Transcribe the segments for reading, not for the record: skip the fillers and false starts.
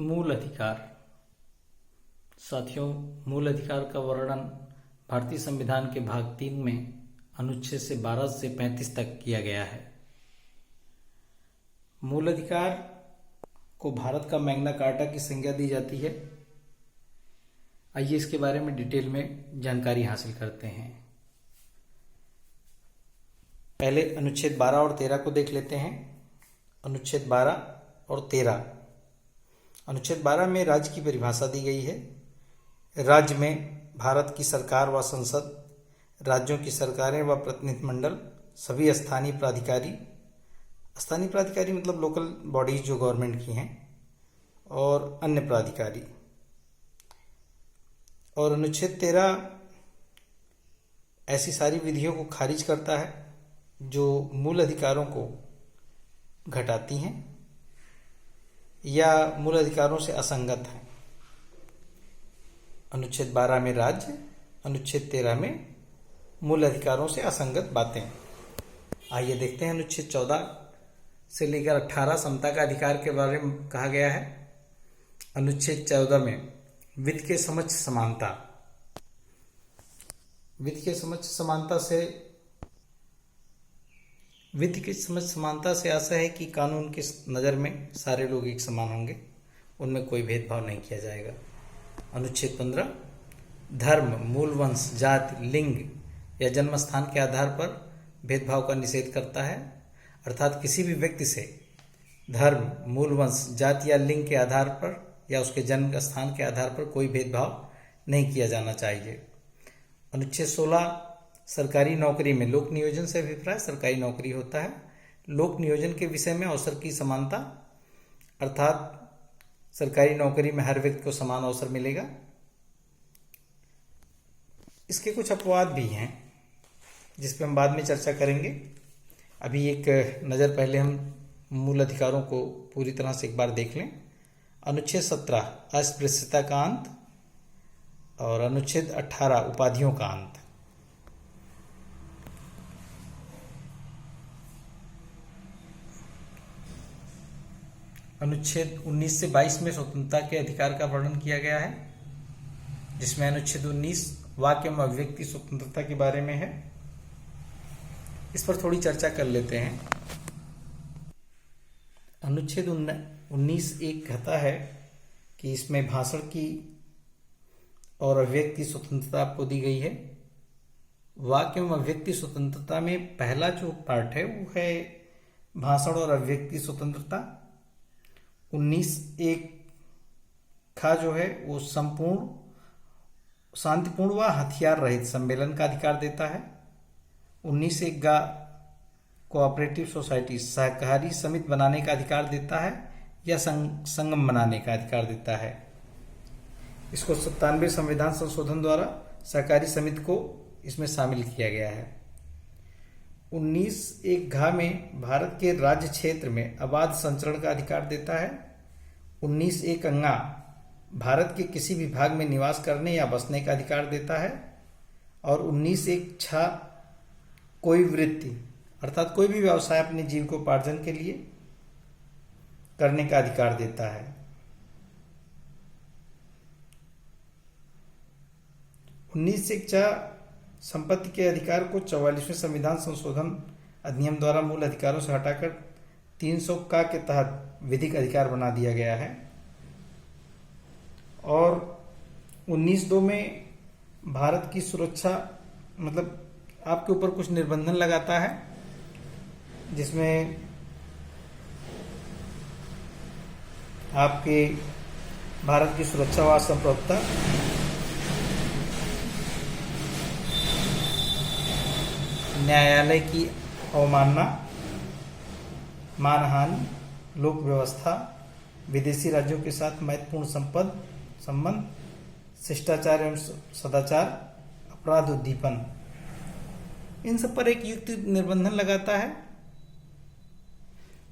मूल अधिकार। साथियों, मूल अधिकार का वर्णन भारतीय संविधान के भाग 3 में अनुच्छेद से 12 से 35 तक किया गया है। मूल अधिकार को भारत का मैग्ना कार्टा की संज्ञा दी जाती है। आइए इसके बारे में डिटेल में जानकारी हासिल करते हैं। पहले अनुच्छेद 12 और 13 को देख लेते हैं। अनुच्छेद 12 और 13। अनुच्छेद 12 में राज्य की परिभाषा दी गई है। राज्य में भारत की सरकार व संसद, राज्यों की सरकारें व प्रतिनिधिमंडल, सभी स्थानीय प्राधिकारी मतलब लोकल बॉडीज जो गवर्नमेंट की हैं, और अन्य प्राधिकारी। और अनुच्छेद 13 ऐसी सारी विधियों को खारिज करता है जो मूल अधिकारों को घटाती हैं या मूल अधिकारों से असंगत हैं। अनुच्छेद 12 में राज्य, अनुच्छेद 13 में मूल अधिकारों से असंगत बातें। आइए देखते हैं। अनुच्छेद 14 से लेकर 18 समता का अधिकार के बारे में कहा गया है। अनुच्छेद 14 में वित्त के समक्ष समानता। वित्त के समक्ष समानता से आशा है कि कानून की नज़र में सारे लोग एक समान होंगे, उनमें कोई भेदभाव नहीं किया जाएगा। अनुच्छेद 15 धर्म, मूल वंश, जाति, लिंग या जन्म स्थान के आधार पर भेदभाव का निषेध करता है। अर्थात किसी भी व्यक्ति से धर्म, मूल वंश, जाति या लिंग के आधार पर या उसके जन्म स्थान के आधार पर कोई भेदभाव नहीं किया जाना चाहिए। अनुच्छेद 16 सरकारी नौकरी में लोक नियोजन से अभिप्राय सरकारी नौकरी होता है। लोक नियोजन के विषय में अवसर की समानता, अर्थात सरकारी नौकरी में हर व्यक्ति को समान अवसर मिलेगा। इसके कुछ अपवाद भी हैं जिस पर हम बाद में चर्चा करेंगे। अभी एक नज़र पहले हम मूल अधिकारों को पूरी तरह से एक बार देख लें। अनुच्छेद 17 अस्पृश्यता का अंत और अनुच्छेद 18 उपाधियों का अंत। अनुच्छेद 19 से 22 में स्वतंत्रता के अधिकार का वर्णन किया गया है, जिसमें अनुच्छेद 19 वाक्य एवं अभिव्यक्ति स्वतंत्रता के बारे में है। इस पर थोड़ी चर्चा कर लेते हैं। अनुच्छेद 19 एक कहता है कि इसमें भाषण की और अभिव्यक्ति स्वतंत्रता आपको दी गई है। वाक्य एवं अभिव्यक्ति स्वतंत्रता में पहला जो पार्ट है वो है भाषण और अभिव्यक्ति स्वतंत्रता। 19(1) का जो है वो संपूर्ण, शांतिपूर्ण व हथियार रहित सम्मेलन का अधिकार देता है। 19(1) कोऑपरेटिव सोसाइटी, सहकारी समिति बनाने का अधिकार देता है या संगम बनाने का अधिकार देता है। इसको 97 संविधान संशोधन द्वारा सहकारी समिति को इसमें शामिल किया गया है। 19(1) में भारत के राज्य क्षेत्र में अबाध संचरण का अधिकार देता है। 19(1) भारत के किसी भी भाग में निवास करने या बसने का अधिकार देता है। और 19(6) कोई वृत्ति अर्थात कोई भी व्यवसाय अपने जीविकोपार्जन के लिए करने का अधिकार देता है। 19(4) संपत्ति के अधिकार को 44वें संविधान संशोधन अधिनियम द्वारा मूल अधिकारों से हटाकर 300 का के तहत विधिक अधिकार बना दिया गया है। और 19(2) में भारत की सुरक्षा मतलब आपके ऊपर कुछ निर्बंधन लगाता है, जिसमें आपके भारत की सुरक्षा व संप्रभुता, न्यायालय की अवमानना, मानहानि, लोक व्यवस्था, विदेशी राज्यों के साथ मैत्रीपूर्ण संबंध, शिष्टाचार एवं सदाचार, अपराध उद्दीपन, इन सब पर एक युक्त निर्बंधन लगाता है।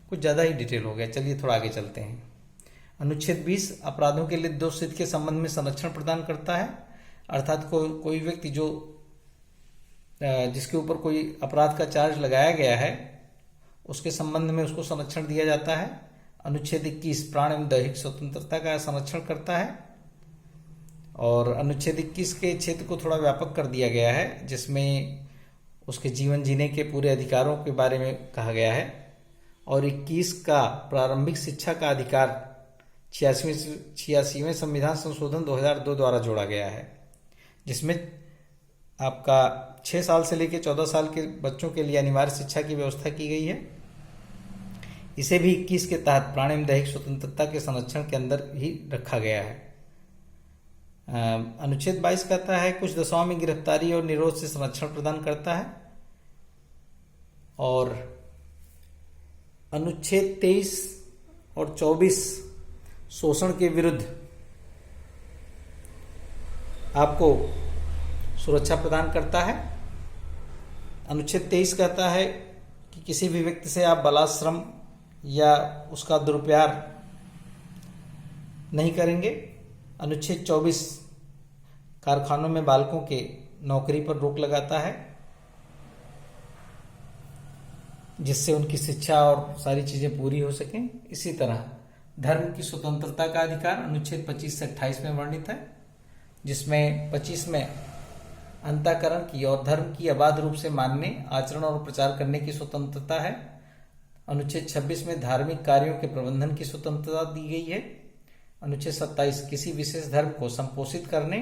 कुछ ज़्यादा ही डिटेल हो गया, चलिए थोड़ा आगे चलते हैं। अनुच्छेद 20 अपराधों के लिए दोषित के संबंध में संरक्षण प्रदान करता है। अर्थात कोई व्यक्ति जो जिसके ऊपर कोई अपराध का चार्ज लगाया गया है, उसके संबंध में उसको संरक्षण दिया जाता है। अनुच्छेद 21 प्राण एवं दैहिक स्वतंत्रता का संरक्षण करता है। और अनुच्छेद 21 के क्षेत्र को थोड़ा व्यापक कर दिया गया है, जिसमें उसके जीवन जीने के पूरे अधिकारों के बारे में कहा गया है। और 21 का प्रारंभिक शिक्षा का अधिकार 86वें संविधान संशोधन 2002 द्वारा जोड़ा गया है, जिसमें आपका 6 साल से लेकर 14 साल के बच्चों के लिए अनिवार्य शिक्षा की व्यवस्था की गई है। इसे भी 21 के तहत प्राण एवं दैहिक स्वतंत्रता के संरक्षण के अंदर ही रखा गया है। अनुच्छेद 22 कहता है कुछ दशाओं में गिरफ्तारी और निरोध से संरक्षण प्रदान करता है। और अनुच्छेद 23 और 24 शोषण के विरुद्ध आपको सुरक्षा प्रदान करता है। अनुच्छेद 23 कहता है कि किसी भी व्यक्ति से आप बलात्श्रम या उसका दुरुपयोग नहीं करेंगे। अनुच्छेद 24 कारखानों में बालकों के नौकरी पर रोक लगाता है, जिससे उनकी शिक्षा और सारी चीजें पूरी हो सकें। इसी तरह धर्म की स्वतंत्रता का अधिकार अनुच्छेद 25 से 28 में वर्णित है, जिसमें 25 में अंतःकरण की और धर्म की अबाध रूप से मानने, आचरण और प्रचार करने की स्वतंत्रता है। अनुच्छेद 26 में धार्मिक कार्यों के प्रबंधन की स्वतंत्रता दी गई है। अनुच्छेद 27 किसी विशेष धर्म को संपोषित करने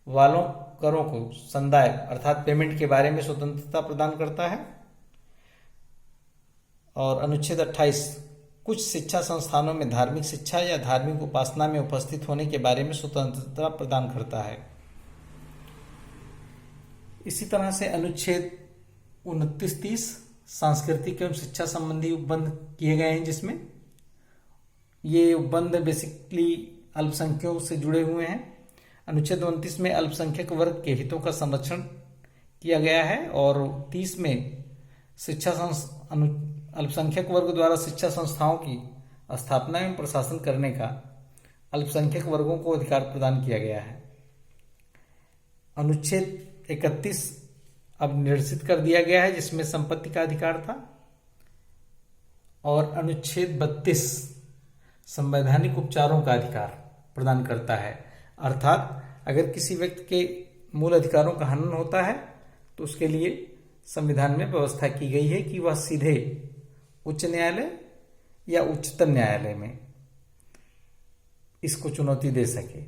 वालों करों को संदाय अर्थात पेमेंट के बारे में स्वतंत्रता प्रदान करता है। और अनुच्छेद 28 कुछ शिक्षा संस्थानों में धार्मिक शिक्षा या धार्मिक उपासना में उपस्थित होने के बारे में स्वतंत्रता प्रदान करता है। इसी तरह से अनुच्छेद 29-30 सांस्कृतिक एवं शिक्षा संबंधी उपबंध किए गए हैं, जिसमें ये उपबंध बेसिकली अल्पसंख्यकों से जुड़े हुए हैं। अनुच्छेद 29 में अल्पसंख्यक वर्ग के हितों का संरक्षण किया गया है। और 30 में अल्पसंख्यक वर्ग द्वारा शिक्षा संस्थाओं की स्थापना एवं प्रशासन करने का अल्पसंख्यक वर्गों को अधिकार प्रदान किया गया है। अनुच्छेद 31 अब निर्देशित कर दिया गया है, जिसमें संपत्ति का अधिकार था। और अनुच्छेद 32 संवैधानिक उपचारों का अधिकार प्रदान करता है, अर्थात अगर किसी व्यक्ति के मूल अधिकारों का हनन होता है तो उसके लिए संविधान में व्यवस्था की गई है कि वह सीधे उच्च न्यायालय या उच्चतम न्यायालय में इसको चुनौती दे सके।